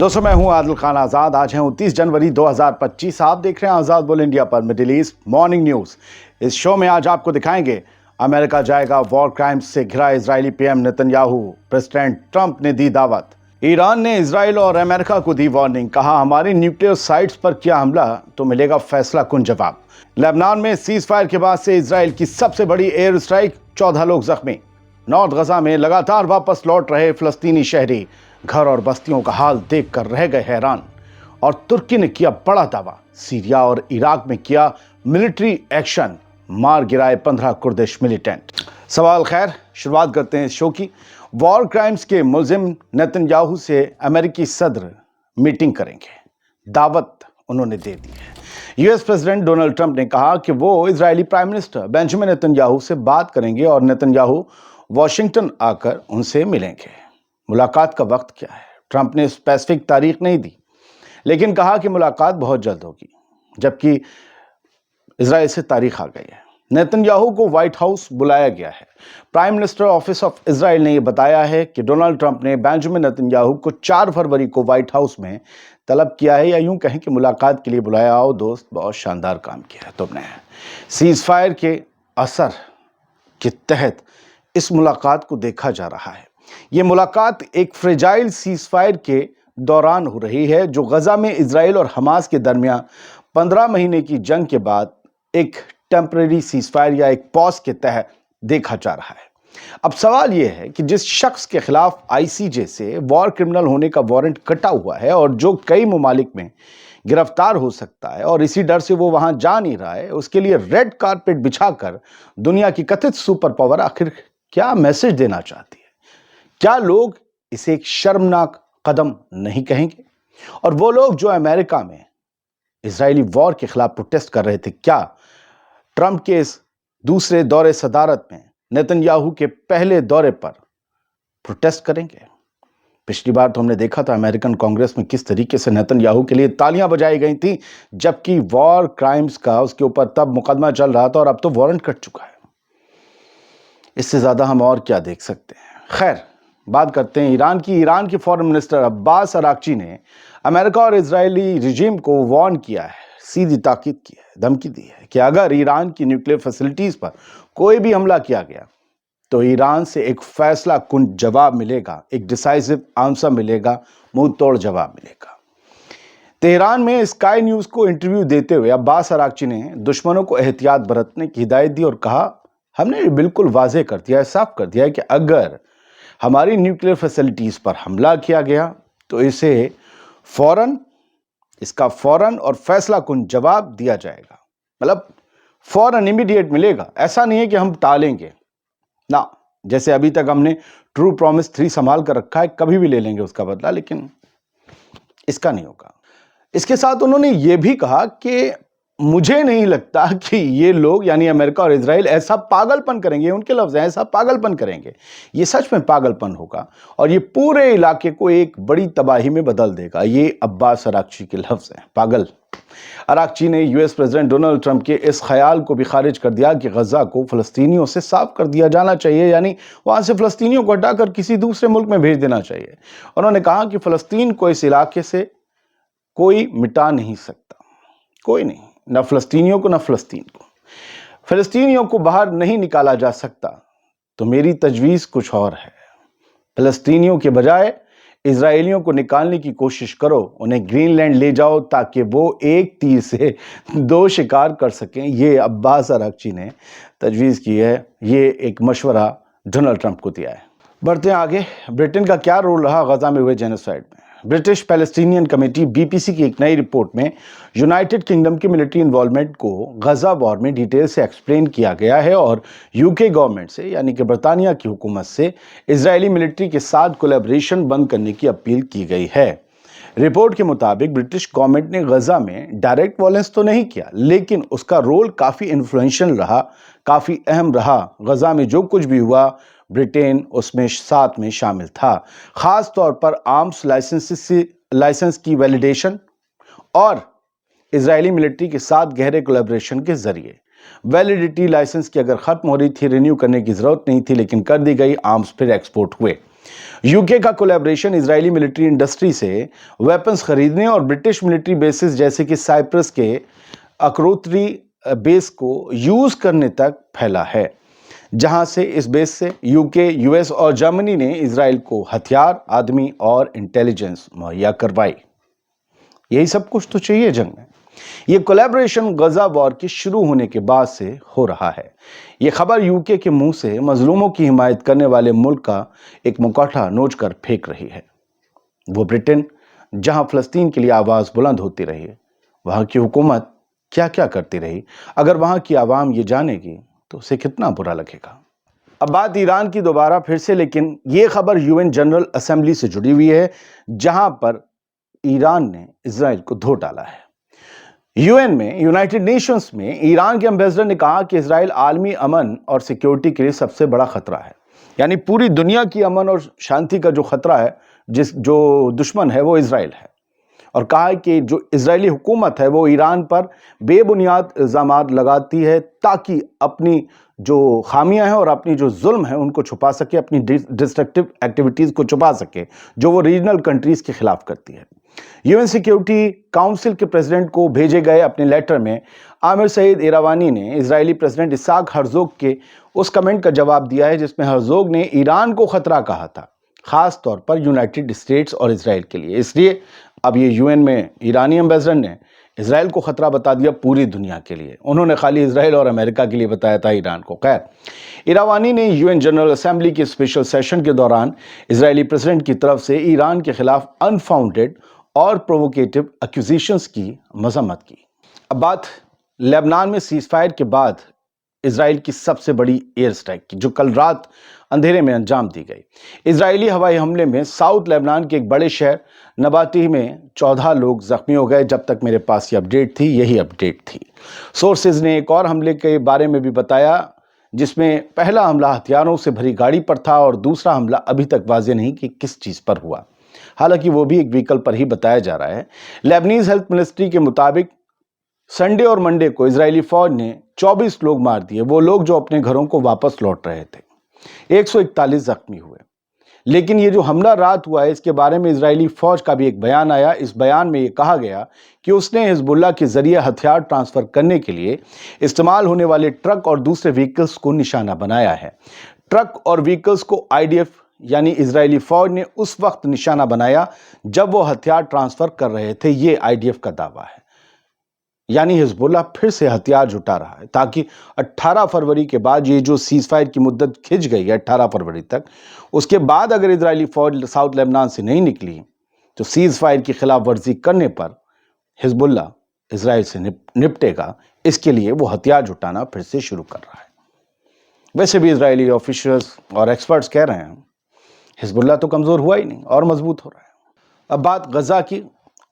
दोस्तों मैं हूं आदिल खान आज़ाद। आज है 29 जनवरी 2025। आप देख रहे हैं आज़ाद बोल इंडिया पर मिडिल ईस्ट मॉर्निंग न्यूज़। इस शो में आज आपको दिखाएंगे अमेरिका जाएगा वॉर क्राइम्स से घिरा Israeli PM Netanyahu, president Trump ने दी दावत। ईरान ने इजराइल और अमेरिका को दी वार्निंग, कहा हमारी न्यूक्लियर साइट्स पर किया हमला तो मिलेगा फैसला कुन जवाब। लेबनान में सीज फायर के बाद से इजराइल की सबसे बड़ी एयर स्ट्राइक, 14 लोग जख्मी। नॉर्थ गजा में लगातार वापस लौट रहे फिलिस्तीनी शहरी घर और बस्तियों का हाल देखकर रह गए हैरान। और तुर्की ने किया बड़ा दावा, सीरिया और इराक में किया मिलिट्री एक्शन, मार गिराए 15 कुर्दिश मिलिटेंट। सवाल खैर, शुरुआत करते हैं इस शो की। वॉर क्राइम्स के मुलजिम नेतन्याहू से अमेरिकी सदर मीटिंग करेंगे, दावत उन्होंने दे दी है। यूएस प्रेसिडेंट डोनाल्ड ट्रंप ने कहा कि वो Israeli prime minister Benjamin Netanyahu से बात करेंगे और नेतन्याहू वॉशिंगटन आकर उनसे मिलेंगे। मुलाकात का वक्त क्या है? ट्रंप ने स्पेसिफिक तारीख नहीं दी, लेकिन कहा कि मुलाकात बहुत जल्द होगी, जबकि इजराइल से तारीख आ गई है। नेतन्याहू को व्हाइट हाउस बुलाया गया है। Prime minister office of Israel ने यह बताया है कि डोनाल्ड ट्रंप ने बेंजामिन नेतन्याहू को 4 फरवरी को व्हाइट हाउस में तलब किया है, या यूं कहें कि मुलाकात के लिए बुलाया। आओ दोस्त, बहुत शानदार काम किया है तुमने। सीज फायर के असर के तहत इस मुलाकात को देखा जा रहा है। ये मुलाकात एक फ्रेजाइल सीज फायर के दौरान हो रही है, जो गजा में इजराइल और हमास के दरमियान 15 महीने की जंग के बाद एक टेम्परेरी सीज फायर या एक पॉज के तहत देखा जा रहा है। अब सवाल यह है कि जिस शख्स के खिलाफ आईसीजे से वॉर क्रिमिनल होने का वारंट कटा हुआ है और जो कई ममालिक में गिरफ्तार हो सकता है और इसी डर से वो वहां जा नहीं रहा है, उसके लिए रेड कारपेट बिछाकर दुनिया की कथित सुपर पावर आखिर क्या मैसेज देना चाहती है? क्या लोग इसे एक शर्मनाक कदम नहीं कहेंगे? और वो लोग जो अमेरिका में इजरायली वॉर के खिलाफ प्रोटेस्ट कर रहे थे, क्या ट्रंप के इस दूसरे दौरे सदारत में नेतन्याहू के पहले दौरे पर प्रोटेस्ट करेंगे? पिछली बार तो हमने देखा था अमेरिकन कांग्रेस में किस तरीके से नेतन्याहू के लिए तालियां बजाई गई थी, जबकि वॉर क्राइम्स का उसके ऊपर तब मुकदमा चल रहा था और अब तो वारंट कट चुका है। इससे ज्यादा हम और क्या देख सकते हैं? खैर, बात करते हैं ईरान की फॉरेन मिनिस्टर अब्बास अराक्ची ने अमेरिका और इजरायली रिजीम को वार्न किया है, सीधी ताकीद की है, धमकी दी है कि अगर ईरान की न्यूक्लियर फैसिलिटीज पर कोई भी हमला किया गया तो ईरान से एक फैसला कुन जवाब मिलेगा, एक डिसाइसिव आंसर मिलेगा, मुंह तोड़ जवाब मिलेगा। तेहरान में स्काई न्यूज को इंटरव्यू देते हुए अब्बास अराक्ची ने दुश्मनों को एहतियात बरतने की हिदायत दी और कहा, हमने बिल्कुल वाजे कर दिया है, साफ कर दिया है कि अगर हमारी न्यूक्लियर फैसिलिटीज पर हमला किया गया तो इसका फौरन और फैसला कुन जवाब दिया जाएगा। मतलब फौरन इमीडिएट मिलेगा। ऐसा नहीं है कि हम टालेंगे ना, जैसे अभी तक हमने ट्रू प्रॉमिस 3 संभाल कर रखा है, कभी भी ले लेंगे उसका बदला, लेकिन इसका नहीं होगा। इसके साथ उन्होंने ये भी कहा कि मुझे नहीं लगता कि ये लोग यानी अमेरिका और इजराइल ऐसा पागलपन करेंगे, उनके लफ्ज हैं, ऐसा पागलपन करेंगे। ये सच में पागलपन होगा और ये पूरे इलाके को एक बड़ी तबाही में बदल देगा। ये अब्बास अराक्ची के लफ्ज हैं, पागल। अराक्ची ने यूएस प्रेसिडेंट डोनाल्ड ट्रंप के इस ख्याल को भी खारिज कर दिया कि गजा को फलस्तीनियों से साफ कर दिया जाना चाहिए, यानी वहां से फलस्तीनियों को हटाकर किसी दूसरे मुल्क में भेज देना चाहिए। उन्होंने कहा कि फलस्तीन को इस इलाके से कोई मिटा नहीं सकता, कोई नहीं, न फलस्तीनियों को न फलस्तीन को। फलस्तीनियों को बाहर नहीं निकाला जा सकता, तो मेरी तजवीज़ कुछ और है। फलस्तीनियों के बजाय इजरायलियों को निकालने की कोशिश करो, उन्हें ग्रीनलैंड ले जाओ ताकि वो एक तीर से 2 शिकार कर सकें। ये अब्बास अराक्ची ने तजवीज़ की है, ये एक मशवरा डोनाल्ड ट्रंप को दिया है। बढ़ते हैं आगे। ब्रिटेन का क्या रोल रहा गजा में हुए जेनोसाइड में? ब्रिटिश पैलेस्टीनियन कमेटी बीपीसी की एक नई रिपोर्ट में यूनाइटेड किंगडम की मिलिट्री इन्वॉल्वमेंट को गजा वॉर में डिटेल से एक्सप्लेन किया गया है और यूके गवर्नमेंट से यानी कि बरतानिया की हुकूमत से इजरायली मिलिट्री के साथ कोलैबोरेशन बंद करने की अपील की गई है। रिपोर्ट के मुताबिक ब्रिटिश गवर्नमेंट ने गजा में डायरेक्ट वायलेंस तो नहीं किया, लेकिन उसका रोल काफ़ी इन्फ्लुएंशियल रहा, काफ़ी अहम रहा। गजा में जो कुछ भी हुआ ब्रिटेन उसमें साथ में शामिल था, खास तौर पर आर्म्स लाइसेंस की वैलिडेशन और इजरायली मिलिट्री के साथ गहरे कोलैबोरेशन के जरिए। वैलिडिटी लाइसेंस की अगर खत्म हो रही थी, रिन्यू करने की जरूरत नहीं थी, लेकिन कर दी गई, आर्म्स फिर एक्सपोर्ट हुए। यूके का कोलैबोरेशन इजरायली मिलिट्री इंडस्ट्री से वेपन्स खरीदने और ब्रिटिश मिलिट्री बेसिस जैसे कि साइप्रस के अक्रोत्री बेस को यूज करने तक फैला है, जहां से इस बेस से यूके, यूएस और जर्मनी ने इजराइल को हथियार, आदमी और इंटेलिजेंस मुहैया करवाई। यही सब कुछ तो चाहिए जंग में। ये कोलैबोरेशन गजा वॉर के शुरू होने के बाद से हो रहा है। ये खबर यूके के मुंह से मजलूमों की हिमायत करने वाले मुल्क का एक मुकाटा नोच कर फेंक रही है। वो ब्रिटेन, जहां फलस्तीन के लिए आवाज बुलंद होती रही, वहां की हुकूमत क्या क्या करती रही, अगर वहां की आवाम ये जानेगी तो उसे कितना बुरा लगेगा। अब बात ईरान की दोबारा फिर से, लेकिन ये खबर यूएन जनरल असेंबली से जुड़ी हुई है, जहां पर ईरान ने इजराइल को धो डाला है। यूएन में, यूनाइटेड नेशंस में ईरान के एम्बेसडर ने कहा कि इजराइल आलमी अमन और सिक्योरिटी के लिए सबसे बड़ा खतरा है। यानी पूरी दुनिया की अमन और शांति का जो खतरा है, जो दुश्मन है, वो इजराइल है। और कहा है कि जो इजरायली हुकूमत है वो ईरान पर बेबुनियाद इल्जामात लगाती है ताकि अपनी जो खामियां हैं और अपनी जो जुल्म है उनको छुपा सके, अपनी डिस्ट्रक्टिव एक्टिविटीज को छुपा सके जो वो रीजनल कंट्रीज के खिलाफ करती है। यूएन सिक्योरिटी काउंसिल के प्रेसिडेंट को भेजे गए अपने लेटर में आमिर सईद इरावानी ने इजरायली प्रेसिडेंट इसाक हर्जोग के उस कमेंट का जवाब दिया है जिसमें हर्जोग ने ईरान को खतरा कहा था, खास तौर पर यूनाइटेड स्टेट्स और इजराइल के लिए। इसलिए अब ये यूएन में ईरानी एम्बेसडर ने इजराइल को खतरा बता दिया पूरी दुनिया के लिए। उन्होंने खाली इजराइल और अमेरिका के लिए बताया था ईरान को। खैर, इरावानी ने यूएन जनरल असेंबली के स्पेशल सेशन के दौरान इजरायली प्रेसिडेंट की तरफ से ईरान के खिलाफ अनफाउंडेड और प्रोवोकेटिव एक्यूजेशंस की मजम्मत की। अब बात लेबनान में सीजफायर के बाद इजराइल की सबसे बड़ी एयर स्ट्राइक की, जो कल रात अंधेरे में अंजाम दी गई। इजरायली हवाई हमले में साउथ लेबनान के एक बड़े शहर नबाती में 14 लोग जख्मी हो गए। जब तक मेरे पास ये अपडेट थी, यही अपडेट थी। सोर्सेज ने एक और हमले के बारे में भी बताया, जिसमें पहला हमला हथियारों से भरी गाड़ी पर था और दूसरा हमला अभी तक वाज़ेह नहीं कि किस चीज पर हुआ। हालांकि वो भी एक व्हीकल पर ही बताया जा रहा है। लेबनीज हेल्थ मिनिस्ट्री के मुताबिक संडे और मंडे को इजरायली फौज ने 24 लोग मार दिए, वो लोग जो अपने घरों को वापस लौट रहे थे। 141 जख्मी हुए। लेकिन ये जो हमला रात हुआ है, इसके बारे में इजरायली फौज का भी एक बयान आया। इस बयान में ये कहा गया कि उसने हिजबुल्लाह के जरिए हथियार ट्रांसफर करने के लिए इस्तेमाल होने वाले ट्रक और दूसरे व्हीकल्स को निशाना बनाया है। ट्रक और व्हीकल्स को आईडीएफ यानी इजरायली फौज ने उस वक्त निशाना बनाया जब वो हथियार ट्रांसफर कर रहे थे। ये आईडीएफ का दावा है। यानी हिजबुल्लाह फिर से हथियार जुटा रहा है ताकि 18 फरवरी के बाद, ये जो सीज फायर की मुद्दत खिंच गई है 18 फरवरी तक, उसके बाद अगर इजरायली फौज साउथ लेबनान से नहीं निकली तो सीज फायर की खिलाफ वर्जी करने पर हिजबुल्लाह इजराइल से निपटेगा। इसके लिए वो हथियार जुटाना फिर से शुरू कर रहा है। वैसे भी इजरायली ऑफिशियल्स और एक्सपर्ट्स कह रहे हैं हिजबुल्लाह तो कमजोर हुआ ही नहीं और मजबूत हो रहा है। अब बात गजा की।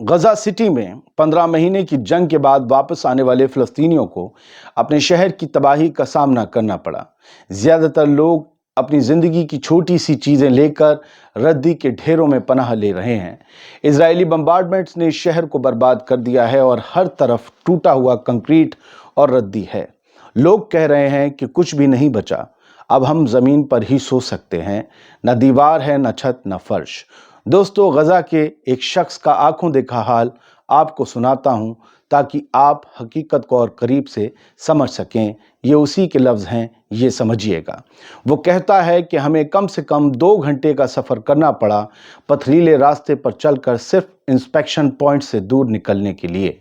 गजा सिटी में 15 महीने की जंग के बाद वापस आने वाले फ़लस्तीनियों को अपने शहर की तबाही का सामना करना पड़ा। ज़्यादातर लोग अपनी ज़िंदगी की छोटी सी चीज़ें लेकर रद्दी के ढेरों में पनाह ले रहे हैं। इजरायली बम्बार्डमेंट्स ने शहर को बर्बाद कर दिया है और हर तरफ टूटा हुआ कंक्रीट और रद्दी है। लोग कह रहे हैं कि कुछ भी नहीं बचा, अब हम ज़मीन पर ही सो सकते हैं, न दीवार है, न छत, न फर्श। दोस्तों, गजा के एक शख्स का आंखों देखा हाल आपको सुनाता हूं ताकि आप हकीकत को और करीब से समझ सकें। ये उसी के लफ्ज़ हैं, ये समझिएगा। वो कहता है कि हमें कम से कम 2 घंटे का सफ़र करना पड़ा पथरीले रास्ते पर चलकर, सिर्फ इंस्पेक्शन पॉइंट से दूर निकलने के लिए,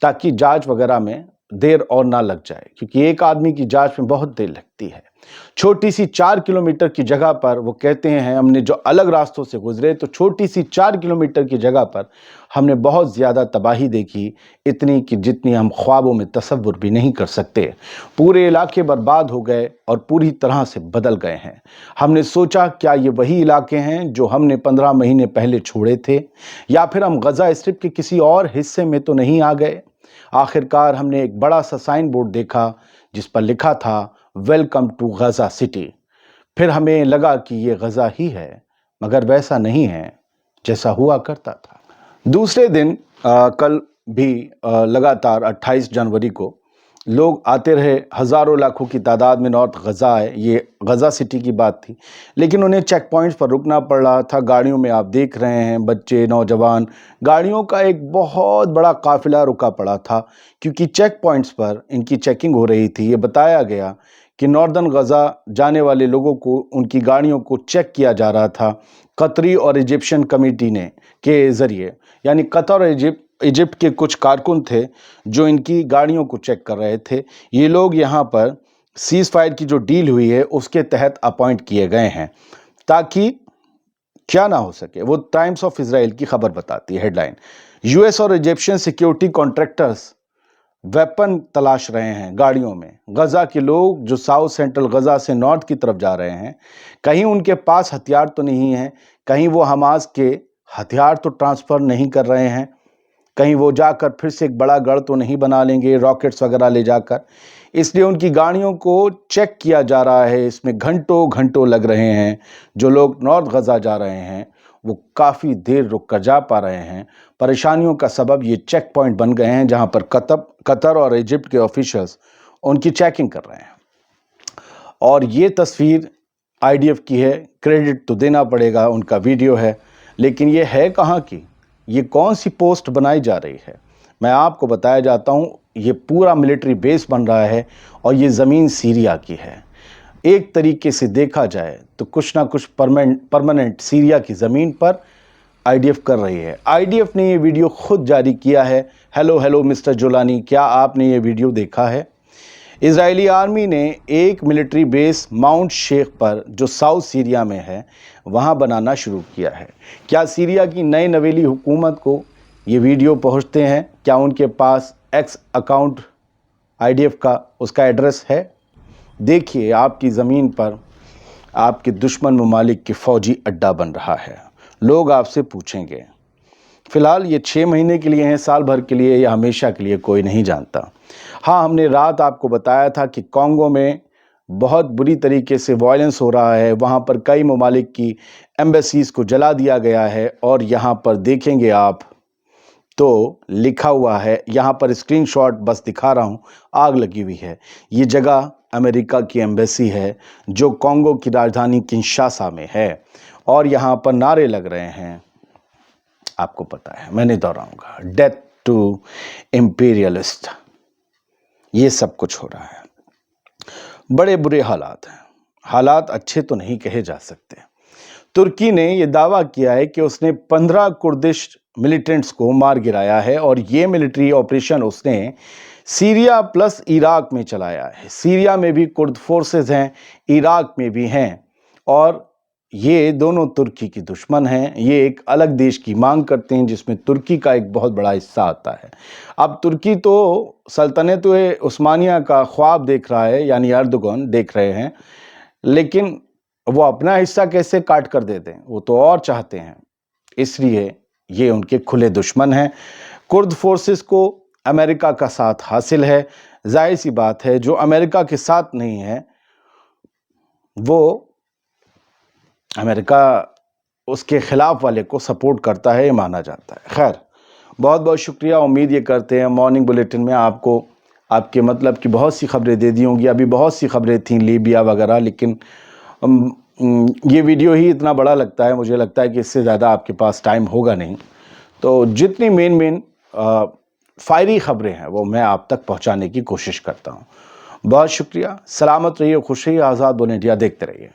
ताकि जांच वगैरह में देर और ना लग जाए, क्योंकि एक आदमी की जांच में बहुत देर लगती है। छोटी सी 4 किलोमीटर की जगह पर, वो कहते हैं, हमने जो अलग रास्तों से गुजरे तो छोटी सी 4 किलोमीटर की जगह पर हमने बहुत ज़्यादा तबाही देखी, इतनी कि जितनी हम ख्वाबों में तसव्वुर भी नहीं कर सकते। पूरे इलाके बर्बाद हो गए और पूरी तरह से बदल गए हैं। हमने सोचा क्या ये वही इलाके हैं जो हमने 15 महीने पहले छोड़े थे, या फिर हम गजा स्ट्रिप के किसी और हिस्से में तो नहीं आ गए। आखिरकार हमने एक बड़ा सा साइन बोर्ड देखा जिस पर लिखा था वेलकम टू गजा सिटी। फिर हमें लगा कि ये गजा ही है, मगर वैसा नहीं है जैसा हुआ करता था। दूसरे दिन कल भी लगातार 28 जनवरी को लोग आते रहे, हज़ारों लाखों की तादाद में नॉर्थ गज़ा है, ये गज़ा सिटी की बात थी, लेकिन उन्हें चेक पॉइंट्स पर रुकना पड़ रहा था। गाड़ियों में आप देख रहे हैं बच्चे, नौजवान, गाड़ियों का एक बहुत बड़ा काफ़िला रुका पड़ा था, क्योंकि चेक पॉइंट्स पर इनकी चेकिंग हो रही थी। ये बताया गया कि नॉर्दर्न गज़ा जाने वाले लोगों को, उनकी गाड़ियों को चेक किया जा रहा था कतरी और इजिप्शियन कमेटी ने के ज़रिए, यानी कतर और इजिप्ट के कुछ कारकुन थे जो इनकी गाड़ियों को चेक कर रहे थे। ये लोग यहाँ पर सीज़ फायर की जो डील हुई है उसके तहत अपॉइंट किए गए हैं, ताकि क्या ना हो सके। वो टाइम्स ऑफ इजराइल की खबर बताती है, हेडलाइन, यूएस और इजिप्शियन सिक्योरिटी कॉन्ट्रैक्टर्स वेपन तलाश रहे हैं गाड़ियों में। गज़ा के लोग जो साउथ सेंट्रल गज़ा से नॉर्थ की तरफ जा रहे हैं, कहीं उनके पास हथियार तो नहीं है, कहीं वो हमास के हथियार तो ट्रांसफ़र नहीं कर रहे हैं, कहीं वो जाकर फिर से एक बड़ा गढ़ तो नहीं बना लेंगे रॉकेट्स वगैरह ले जाकर। इसलिए उनकी गाड़ियों को चेक किया जा रहा है। इसमें घंटों घंटों लग रहे हैं। जो लोग नॉर्थ गज़ा जा रहे हैं वो काफ़ी देर रुक कर जा पा रहे हैं। परेशानियों का सबब ये चेक पॉइंट बन गए हैं, जहां पर कतर और इजिप्ट के ऑफिशियल्स उनकी चेकिंग कर रहे हैं। और ये तस्वीर आईडीएफ की है, क्रेडिट तो देना पड़ेगा, उनका वीडियो है, लेकिन ये है कहाँ की, ये कौन सी पोस्ट बनाई जा रही है? मैं आपको बताया जाता हूँ, ये पूरा मिलिट्री बेस बन रहा है और ये ज़मीन सीरिया की है। एक तरीके से देखा जाए तो कुछ ना कुछ परमानेंट सीरिया की ज़मीन पर आईडीएफ कर रही है। आईडीएफ ने ये वीडियो खुद जारी किया है। हेलो मिस्टर जोलानी, क्या आपने ये वीडियो देखा है? इजरायली आर्मी ने एक मिलिट्री बेस माउंट शेख पर, जो साउथ सीरिया में है, वहाँ बनाना शुरू किया है। क्या सीरिया की नई नवेली हुकूमत को ये वीडियो पहुँचते हैं? क्या उनके पास एक्स अकाउंट आईडीएफ का, उसका एड्रेस है? देखिए, आपकी ज़मीन पर आपके दुश्मन ममालिक के फ़ौजी अड्डा बन रहा है। लोग आपसे पूछेंगे। फ़िलहाल ये 6 महीने के लिए हैं, साल भर के लिए या हमेशा के लिए, कोई नहीं जानता। हाँ, हमने रात आपको बताया था कि कॉन्गो में बहुत बुरी तरीके से वायलेंस हो रहा है। वहाँ पर कई ममालिक की एम्बेसीज़ को जला दिया गया है, और यहाँ पर देखेंगे आप तो लिखा हुआ है, यहाँ पर स्क्रीनशॉट बस दिखा रहा हूँ, आग लगी हुई है। ये जगह अमेरिका की एम्बेसी है जो कॉन्गो की राजधानी किंशासा में है, और यहाँ पर नारे लग रहे हैं, आपको पता है, मैं नहीं दोहराऊंगा, डेथ टू इंपीरियलिस्ट। ये सब कुछ हो रहा है। बड़े बुरे हालात हैं। हालात अच्छे तो नहीं कहे जा सकते। तुर्की ने यह दावा किया है कि उसने 15 कुर्दिश मिलिटेंट्स को मार गिराया है, और ये मिलिट्री ऑपरेशन उसने सीरिया प्लस इराक में चलाया है। सीरिया में भी कुर्द फोर्सेस हैं, इराक में भी हैं, और ये दोनों तुर्की की दुश्मन हैं। ये एक अलग देश की मांग करते हैं जिसमें तुर्की का एक बहुत बड़ा हिस्सा आता है। अब तुर्की तो सल्तनत उस्मानिया का ख्वाब देख रहा है, यानी अर्दोगन देख रहे हैं, लेकिन वो अपना हिस्सा कैसे काट कर दे दें, वो तो और चाहते हैं। इसलिए ये उनके खुले दुश्मन हैं। कुर्द फोर्सेस को अमेरिका का साथ हासिल है। जाहिर सी बात है, जो अमेरिका के साथ नहीं है वो अमेरिका उसके खिलाफ वाले को सपोर्ट करता है, ये माना जाता है। खैर, बहुत बहुत शुक्रिया। उम्मीद ये करते हैं मॉर्निंग बुलेटिन में आपको आपके मतलब की बहुत सी खबरें दे दी होंगी। अभी बहुत सी खबरें थीं लीबिया वगैरह, लेकिन ये वीडियो ही इतना बड़ा लगता है, मुझे लगता है कि इससे ज़्यादा आपके पास टाइम होगा नहीं। तो जितनी मेन फायरी खबरें हैं वो मैं आप तक पहुंचाने की कोशिश करता हूं। बहुत शुक्रिया। सलामत रहिए, खुश रहिए। आज़ाद बोल इंडिया देखते रहिए।